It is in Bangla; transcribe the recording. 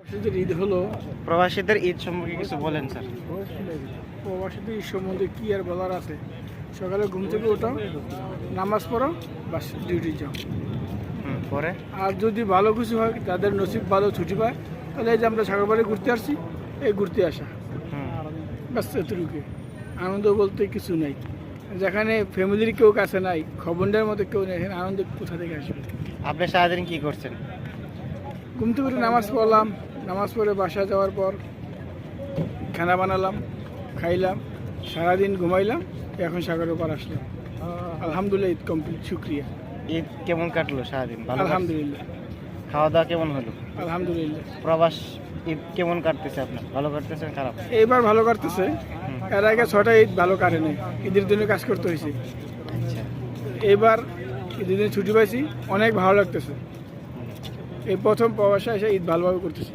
প্রবাসীদের ঈদ হলো। প্রবাসীদের ঈদ সম্পর্কে কিছু বলেন স্যার। প্রবাসীদের ঈদ সম্বন্ধে কী আর বলার আছে? সকালে ঘুম থেকে ওঠো, নামাজ পড়ো, বাস ডিউটি যাও। পরে আর যদি ভালো কিছু হয়, তাদের নসিব ভালো ছুটি পায়, তাহলে এই যে আমরা সাগরবাড়ি ঘুরতে আসছি, এই ঘুরতে আসা, ব্যাস এতটুকু। আনন্দ বলতে কিছু নেই। যেখানে ফ্যামিলির কেউ কাছে নাই, খবরটার মতো কেউ নেই, এখানে আনন্দ কোথা থেকে আসবে? আপনি সারাদিন কি করছেন? ঘুম থেকে উঠে নামাজ পড়লাম, নামাজ পড়ে বাসায় যাওয়ার পর খানা বানালাম, খাইলাম, সারাদিন ঘুমাইলাম, এখন সাগরের পার আসলাম। আলহামদুলিল্লাহ, ঈদ কমপ্লিট, শুক্রিয়া। ঈদ কেমন কাটলো সারাদিন? ভালো কাটলো? আলহামদুলিল্লাহ। খাওয়া দাওয়া কেমন হলো? আলহামদুলিল্লাহ। প্রবাস ঈদ কেমন কাটতেছে আপনার? ভালো কাটতেছে খারাপ? এইবার ভালো কাটতেছে। এর আগে 6টা ঈদ ভালো কাটে নাই, ঈদের দিনে কাজ করতে হয়েছে। আচ্ছা, এইবার ঈদের দিনে ছুটি পাইছি, অনেক ভালো লাগতেছে। এই প্রথম প্রবাসে এসে ঈদ ভালোভাবে করতেছি।